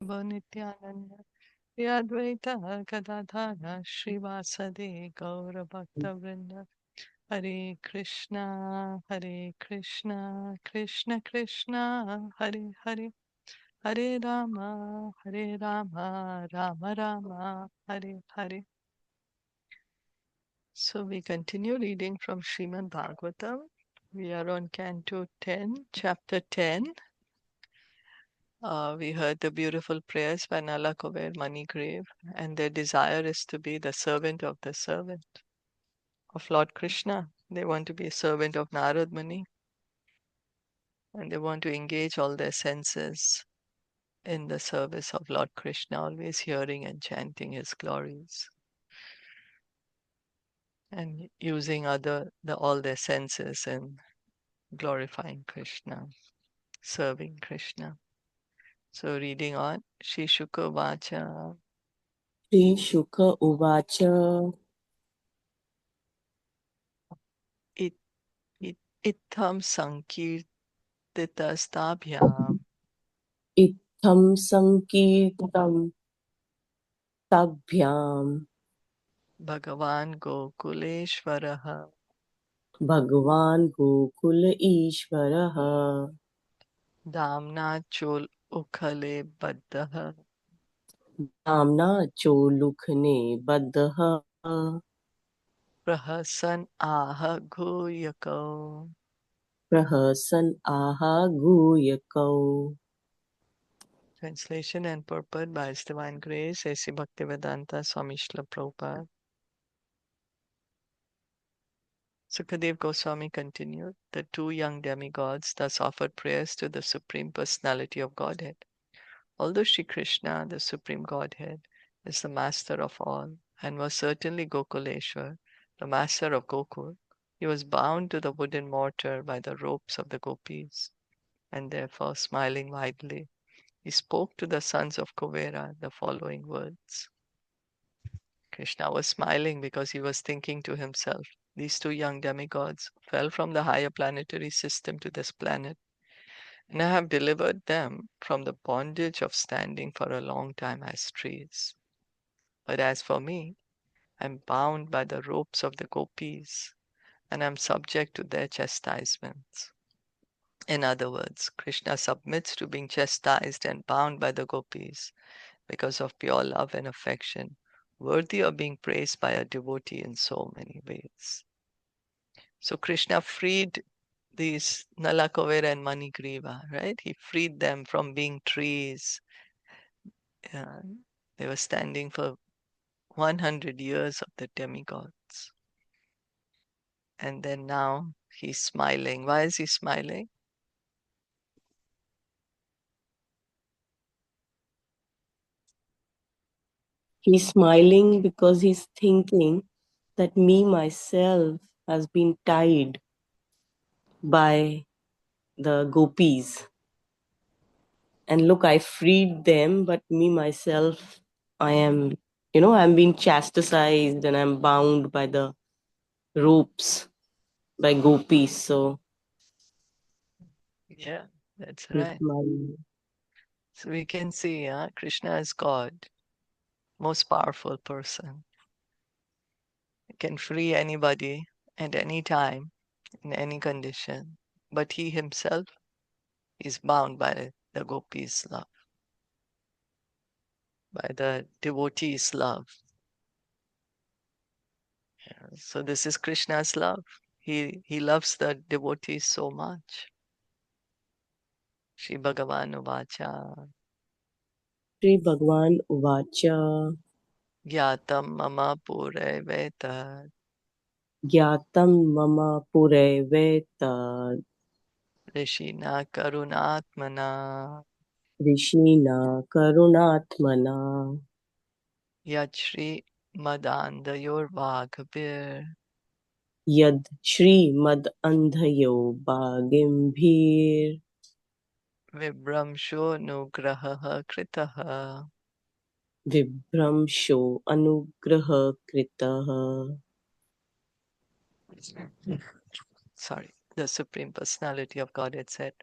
Nityananda Yadvaita Gadadhara Srivasade Gaura Bhakta Vrinda Hare Krishna Krishna Krishna Hare Hare Hare Rama Rama Rama Hare Hare. So we continue reading from Srimad Bhagavatam. We are on Canto 10, Chapter 10. We heard the beautiful prayers by Nala Kuber Manigrave, and their desire is to be the servant of Lord Krishna. They want to be a servant of Narad Muni, and they want to engage all their senses in the service of Lord Krishna, always hearing and chanting his glories, and using all their senses in glorifying Krishna, serving Krishna. So reading on, Shri Shuka Vacha, Shri Shuka Uvacha it, Itam Sankirtitastabhyam Itham Sankirtam Tabhyam Bhagavan Gokuleshwaraha Bhagavan Gokula Ishvaraha Damna Chol Ukhale Baddaha Namna Cholukhne Baddaha Prahasan Aha Guyako. Prahasan Aha Guyakau. Translation and purport by His Divine Grace, A.C. Bhaktivedanta Swami Srila Prabhupada. Sukadev Goswami continued, the two young demigods thus offered prayers to the Supreme Personality of Godhead. Although Shri Krishna, the Supreme Godhead, is the master of all and was certainly Gokuleshwar, the master of Gokul, he was bound to the wooden mortar by the ropes of the gopis, and therefore, smiling widely, he spoke to the sons of Kuvera the following words. Krishna was smiling because he was thinking to himself, these two young demigods fell from the higher planetary system to this planet, and I have delivered them from the bondage of standing for a long time as trees. But as for me, I am bound by the ropes of the gopis, and am subject to their chastisements. In other words, Krishna submits to being chastised and bound by the gopis because of pure love and affection, worthy of being praised by a devotee in so many ways. So Krishna freed these Nalakovera and Manigriva, right? He freed them from being trees. They were standing for 100 years of the demigods. And then now he's smiling. Why is he smiling? He's smiling because he's thinking that me myself has been tied by the gopis. And look, I freed them, but me myself, I'm being chastised and I'm bound by the ropes by gopis. So Yeah, that's he's right. smiling. So we can see Krishna is God, most powerful person. He can free anybody at any time, in any condition. But he himself is bound by the gopis' love, by the devotees' love. So this is Krishna's love. He loves the devotees so much. Shri Bhagavan Uvacha Shri Bhagwan Uvacha Gyatam Mama Pure Vetat Gyatam Mama Pure Veta Rishina Karunatmana Rishina Karunatmana Yat Shri Madandayor Vaghavir Yad Shri Mad Andhayo Bhagimbhir Vibramsho Nugraha Kritaha. Vibramsho Anugraha Kritaha. Sorry, the Supreme Personality of Godhead said,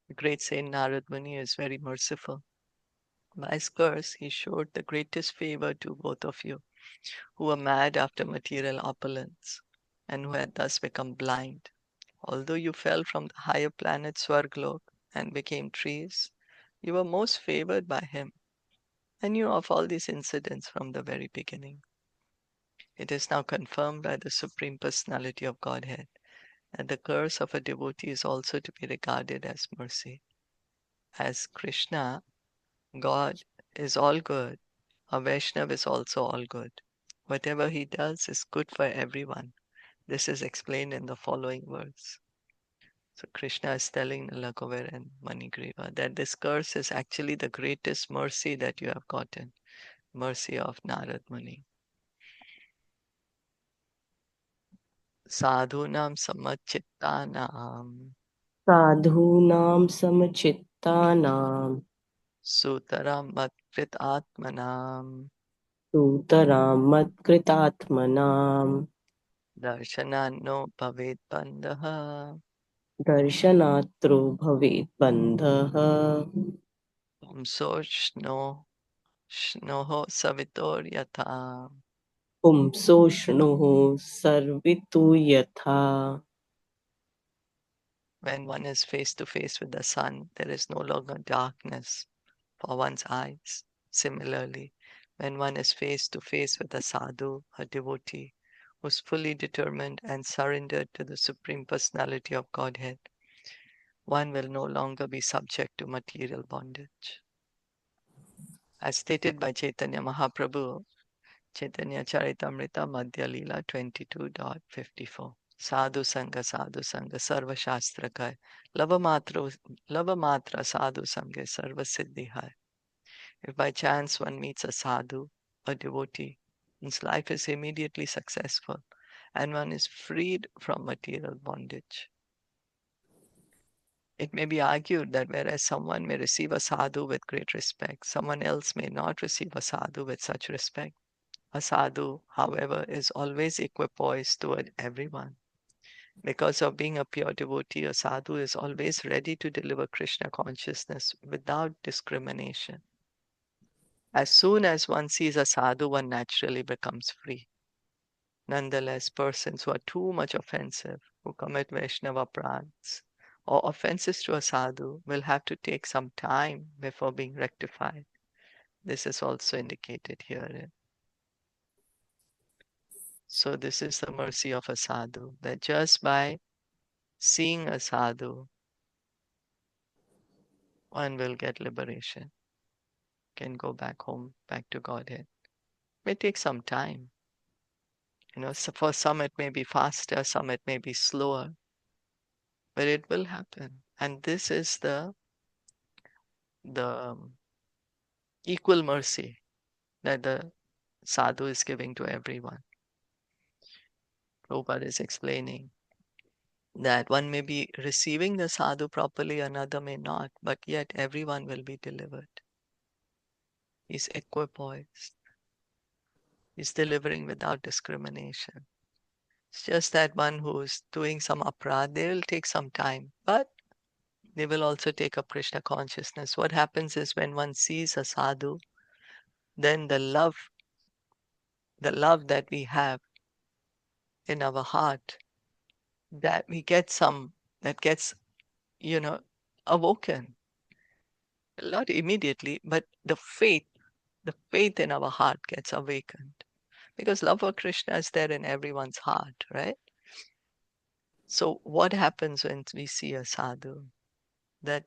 the great saint Narad Muni is very merciful. By his curse, he showed the greatest favor to both of you, who were mad after material opulence, and who had thus become blind. Although you fell from the higher planet Swarglok and became trees, you were most favored by him, and knew of all these incidents from the very beginning. It is now confirmed by the Supreme Personality of Godhead that the curse of a devotee is also to be regarded as mercy. As Krishna, God, is all good, a Vaishnav is also all good. Whatever he does is good for everyone. This is explained in the following verse. So Krishna is telling Nalakuber and Manigriva that this curse is actually the greatest mercy that you have gotten, mercy of Narad Muni. Sadhunam samachittanam साधूनां समचित्तानां sutaram matkrit atmanam सूतरां मत्कृतात्मनां darshanano bhavet bandha दर्शनात्रो भवेत् बन्धः pumsoshno shnoho savitor yatha. पुंसोष्णुः सर्वितु यथा. When one is face to face with the sun, there is no longer darkness for one's eyes. Similarly, when one is face to face with a sadhu, a devotee, who is fully determined and surrendered to the Supreme Personality of Godhead, one will no longer be subject to material bondage. As stated by Chaitanya Mahaprabhu, Caitaniya Caritamita Madhya Leela 22.54. Sadhu Sangha Sarva Shastra Kai Lava Matra Sadhu Sangha Sarva Siddhi Hai. If by chance one meets a sadhu, a devotee, one's life is immediately successful and one is freed from material bondage. It may be argued that whereas someone may receive a sadhu with great respect, someone else may not receive a sadhu with such respect. A sadhu, however, is always equipoised toward everyone. Because of being a pure devotee, a sadhu is always ready to deliver Krishna consciousness without discrimination. As soon as one sees a sadhu, one naturally becomes free. Nonetheless, persons who are too much offensive, who commit Vaishnava pranks, or offenses to a sadhu, will have to take some time before being rectified. This is also indicated herein. So this is the mercy of a sadhu, that just by seeing a sadhu, one will get liberation, can go back home, back to Godhead. May take some time. So for some it may be faster, some it may be slower, but it will happen. And this is the equal mercy that the sadhu is giving to everyone. Prabhupada is explaining that one may be receiving the sadhu properly, another may not, but yet everyone will be delivered. He's equipoised. He's delivering without discrimination. It's just that one who's doing some aparadh, they will take some time, but they will also take up Krishna consciousness. What happens is when one sees a sadhu, then the love that we have in our heart, that we get that gets, you know, awoken. Not immediately, but the faith in our heart gets awakened. Because love for Krishna is there in everyone's heart, right? So what happens when we see a sadhu? That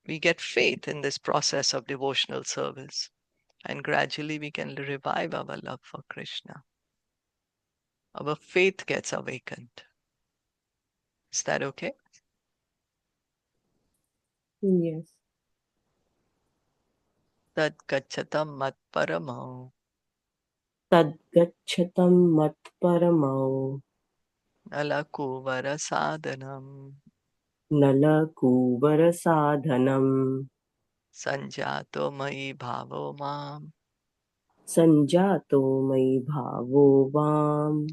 we get faith in this process of devotional service, and gradually we can revive our love for Krishna. Our faith gets awakened. Is that okay? Yes. Tat gachatam mat paramo तद्गच्छतं मत्परमौ nalakuvara sadhanam नलकूबरसाधनं sanjato mai bhavo mam सञ्जातो मयि भावो वाम्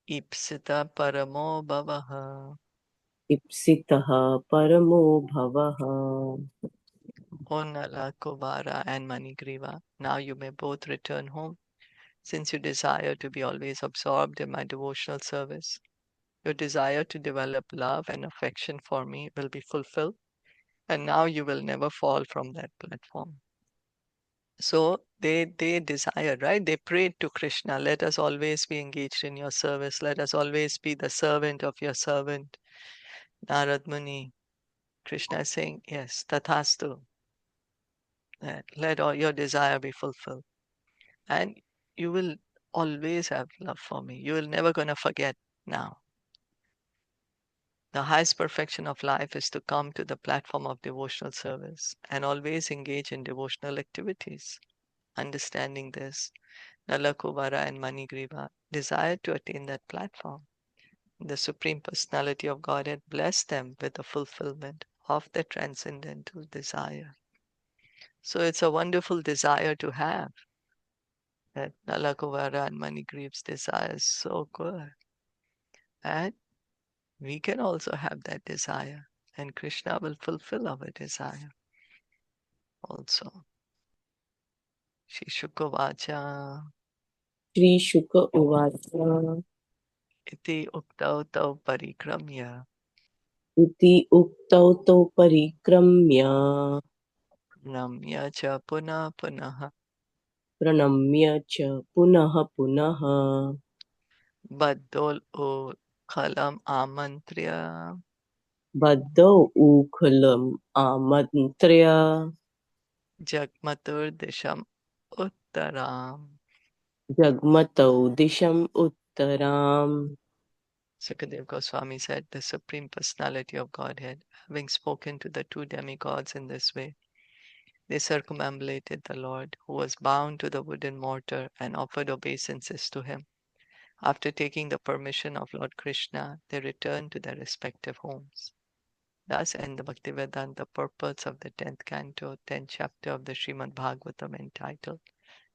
ipsita paramo bhavaha. इप्सितः परमो भवः. O Nala, Kovara, and Manigriva, now you may both return home, since you desire to be always absorbed in my devotional service. Your desire to develop love and affection for me will be fulfilled, and now you will never fall from that platform. So they desire, right? They prayed to Krishna, let us always be engaged in your service. Let us always be the servant of your servant, Narad Muni. Krishna is saying, yes, tathastu. Let all your desire be fulfilled. And you will always have love for me. You will never gonna forget now. The highest perfection of life is to come to the platform of devotional service and always engage in devotional activities. Understanding this, Nalakuvara and Manigriva desired to attain that platform. The Supreme Personality of Godhead blessed them with the fulfillment of their transcendental desire. So it's a wonderful desire to have. That Nalakuvara and Manigriva's desire is so good. And we can also have that desire. And Krishna will fulfill our desire also. Shishukovacha Shri Shuka Uvacha iti uktau tau parikramya Iti Uktau Tau Parikramya namya cha punah punaha Pranamya Cha Punaha Punaha baddol o khalam amantriya Baddau Ukhalam Amantrya jagmatur disham uttaram. Jagmatau Disham Uttaram. Sukadev Goswami said, the Supreme Personality of Godhead, having spoken to the two demigods in this way, they circumambulated the Lord, who was bound to the wooden mortar, and offered obeisances to him. After taking the permission of Lord Krishna, they returned to their respective homes. Thus end the Bhaktivedanta purports of the 10th canto, 10th chapter of the Srimad Bhagavatam entitled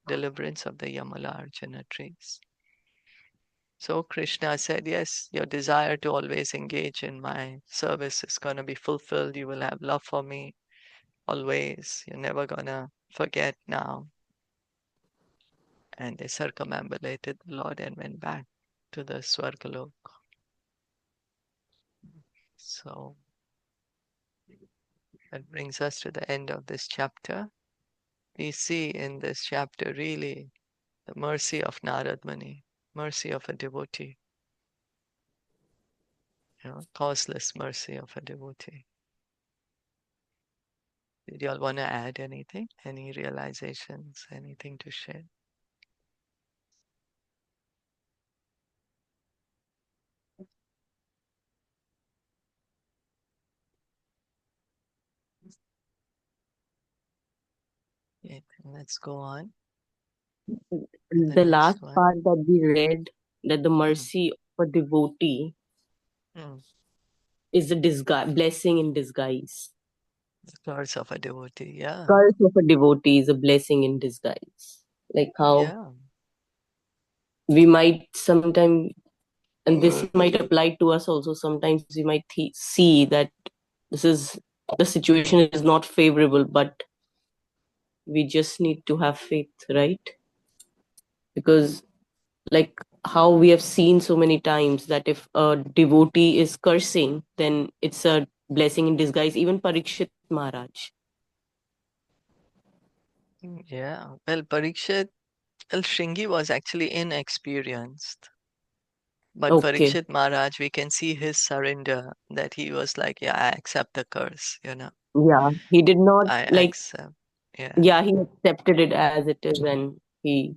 Deliverance of the Yamala-arjuna trees. So Krishna said, yes, your desire to always engage in my service is going to be fulfilled. You will have love for me always. You're never going to forget now. And they circumambulated the Lord and went back to the Swargalok. So that brings us to the end of this chapter. We see in this chapter really the mercy of Narad Muni, mercy of a devotee, causeless mercy of a devotee. Did you all want to add anything? Any realizations? Anything to share? Okay, let's go on to the The last next one. part that we read, that the Mm, mercy of a devotee mm. is a disguise, blessing in disguise. The curse of a devotee. Yeah, Curse of a devotee is a blessing in disguise. Like how yeah. we might sometimes, and this might apply to us also, sometimes we might see that this is the situation is not favorable, but we just need to have faith, right? Because like how we have seen so many times that if a devotee is cursing, then it's a blessing in disguise. Even Parikshit Maharaj. Yeah. Well, Parikshit, well, Shringi was actually inexperienced. But Okay. Parikshit Maharaj, we can see his surrender that he was like, yeah, I accept the curse. Yeah. He did not I like, accept. Yeah. yeah, he accepted it as it is, and he,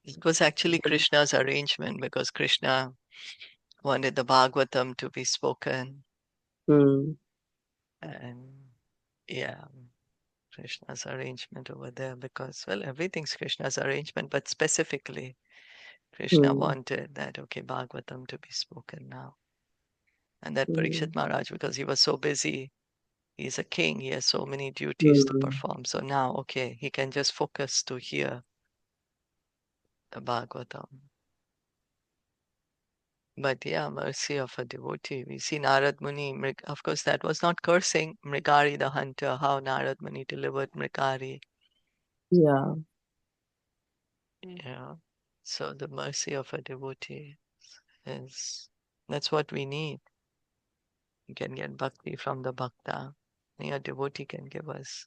It was actually Krishna's arrangement because Krishna wanted the Bhagavatam to be spoken. hmm, And yeah, Krishna's arrangement over there because, well, everything's Krishna's arrangement, but specifically, Krishna hmm, wanted that, okay, Bhagavatam to be spoken now. And that hmm, Parikshit Maharaj, because he was so busy, he's a king, he has so many duties to hmm, perform. So now, okay, he can just focus to hear the Bhagavatam. But yeah, mercy of a devotee. We see Narad Muni, of course, that was not cursing Mrigari the hunter, how Narad Muni delivered Mrigari. Yeah. Yeah. So the mercy of a devotee is, that's what we need. We can get bhakti from the bhakta. A devotee can give us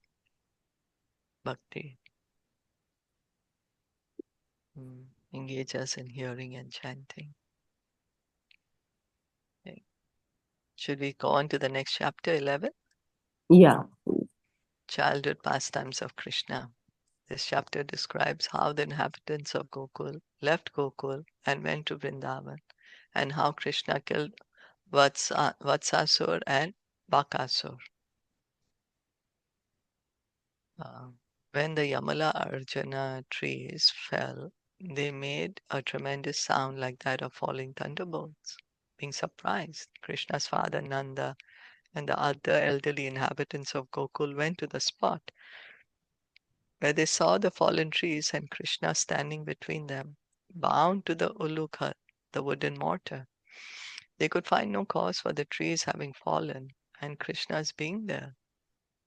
bhakti. Engage us in hearing and chanting. Okay. Should we go on to the next chapter, 11? Yeah. Childhood pastimes of Krishna. This chapter describes how the inhabitants of Gokul left Gokul and went to Vrindavan, and how Krishna killed Vatsasur and Bakasur. Uh, when the Yamala-arjuna trees fell, they made a tremendous sound like that of falling thunderbolts. Being surprised, Krishna's father Nanda and the other elderly inhabitants of Gokul went to the spot where they saw the fallen trees and Krishna standing between them, bound to the ulukha, the wooden mortar. They could find no cause for the trees having fallen and Krishna's being there.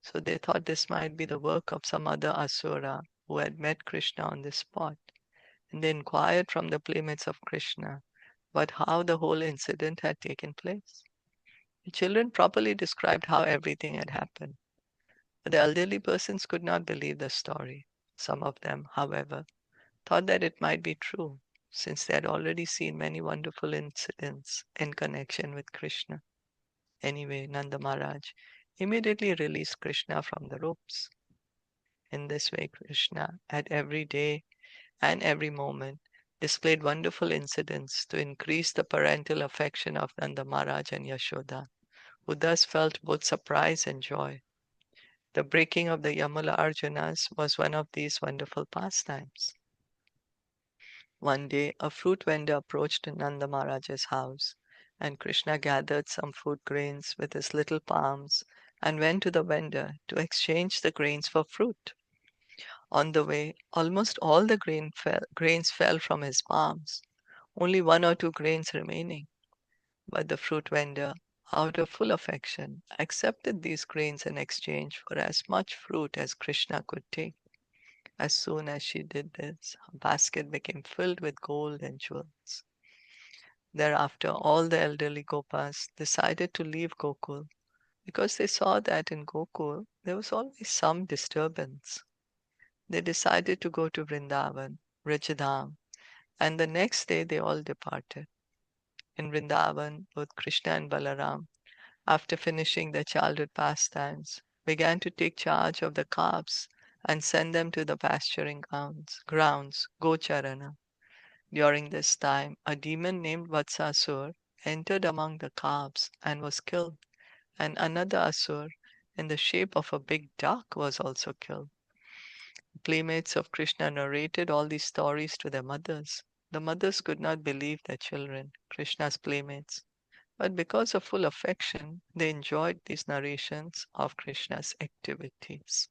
So they thought this might be the work of some other asura who had met Krishna on this spot. And they inquired from the playmates of Krishna but how the whole incident had taken place. The children properly described how everything had happened. But the elderly persons could not believe the story. Some of them, however, thought that it might be true, since they had already seen many wonderful incidents in connection with Krishna. Anyway, Nanda Maharaj immediately released Krishna from the ropes. In this way, Krishna, at every day and every moment, displayed wonderful incidents to increase the parental affection of Nanda Maharaj and Yashoda, who thus felt both surprise and joy. The breaking of the Yamala-arjunas was one of these wonderful pastimes. One day, a fruit vendor approached Nanda Maharaj's house, and Krishna gathered some food grains with his little palms and went to the vendor to exchange the grains for fruit. On the way, almost all the grains fell from his palms, only one or two grains remaining. But the fruit vendor, out of full affection, accepted these grains in exchange for as much fruit as Krishna could take. As soon as she did this, her basket became filled with gold and jewels. Thereafter, all the elderly Gopas decided to leave Gokul because they saw that in Gokul there was always some disturbance. They decided to go to Vrindavan, Rajadham, and the next day they all departed. In Vrindavan, both Krishna and Balaram, after finishing their childhood pastimes, began to take charge of the calves and send them to the pasturing grounds, Gocharana. During this time, a demon named Vatsasur entered among the calves and was killed, and another Asur, in the shape of a big duck, was also killed. Playmates of Krishna narrated all these stories to their mothers. The mothers could not believe their children, Krishna's playmates, but because of full affection, they enjoyed these narrations of Krishna's activities.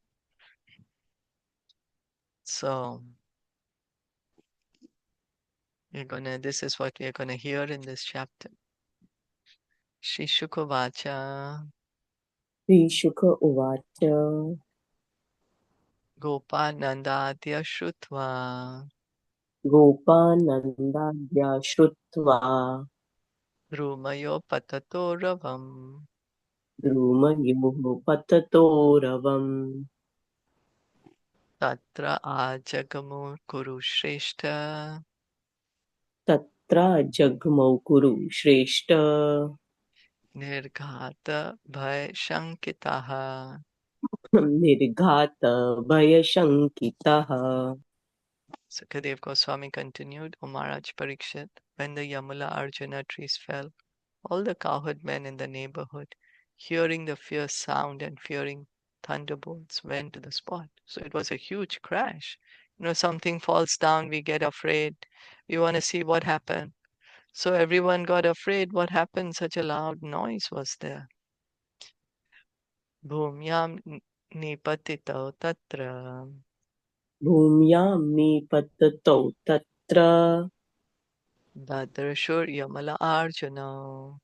So, this is what we are gonna hear in this chapter. Shri Shukavacha Shuka Uvacha Gopanandadya Shrutva Gopanandadya Shrutva Drumayo Patato Ravam Drumayoh Patatoravam Tatra Ajagamu Kuru Shrestha Tatra Jagmau Kuru Shrestha Nirghata Bhay Shankitaha. Nirghata Bhayashankitaha. Sukadev Goswami continued, O Maharaj Parikshit, when the Yamala-arjuna trees fell, all the cowherd men in the neighborhood, hearing the fierce sound and fearing thunderbolts, went to the spot. So it was a huge crash. Something falls down, we get afraid. We want to see what happened. So everyone got afraid. What happened? Such a loud noise was there. Bhumyam nipatitau tatra. Bhumyam nipatato tatra Dadrashur Yamala-arjuna.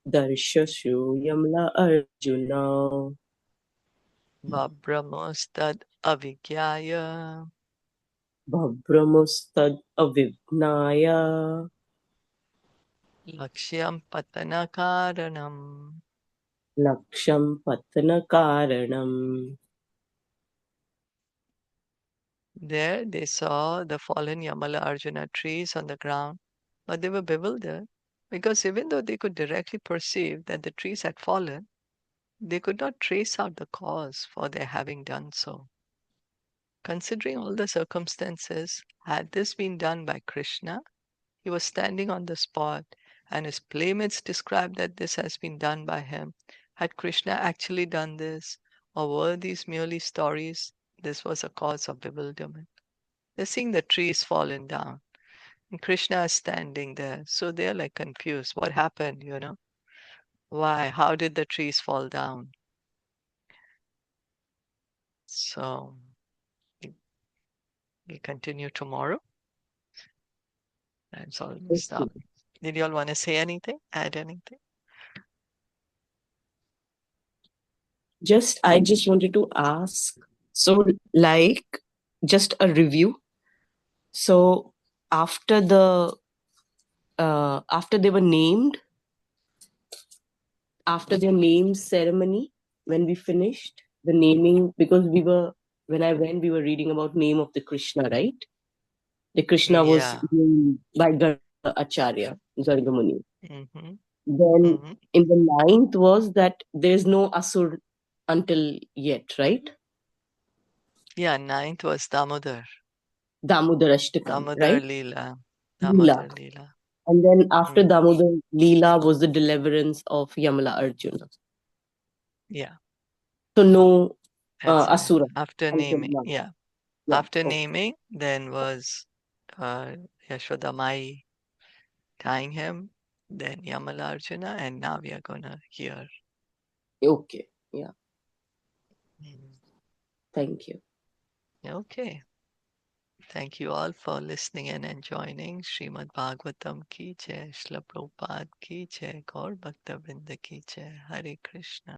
Darshashu Yamala-arjuna. Vabramostad avigyaya. Bhabramustad avijnaya. Lakshyam patana karanam. Laksham patana karanam. There they saw the fallen Yamala-arjuna trees on the ground, but they were bewildered because even though they could directly perceive that the trees had fallen, they could not trace out the cause for their having done so. Considering all the circumstances, had this been done by Krishna, he was standing on the spot, and his playmates described that this has been done by him. Had Krishna actually done this, or were these merely stories? This was a cause of bewilderment. They're seeing the trees fallen down, and Krishna is standing there. So they're like confused. What happened, you know? Why? How did the trees fall down? So we continue tomorrow. That's almost Okay. up. Did you all want to say anything? Add anything? I just wanted to ask. So, like, just a review. So, after after they were named, after their name ceremony, when we finished the naming, because when I went, we were reading about name of the Krishna, right? The Krishna was Yeah. named by Acharya, Gargamuni. Mm-hmm. Then Mm-hmm. in the ninth was that there's no Asur until yet, right? Yeah, ninth was Damodar. Damodar Ashtakam, Damodar right? Leela. Leela. Damodar Leela. And then after Mm. Damodar Leela was the deliverance of Yamala-arjuna. Yeah, So no that's right. Asura After until naming, now. yeah. Yeah. After Okay. naming, then was uh, Yashoda Mai tying him, then Yamala-arjuna, and now we are gonna hear. Okay. Yeah. Mm. Thank you. Okay. Thank you all for listening and enjoying Srimad Bhagavatam ki jai, Shla Prabhupada ki jai, Gaur Bhakta Vrinda ki jai, Hare Krishna.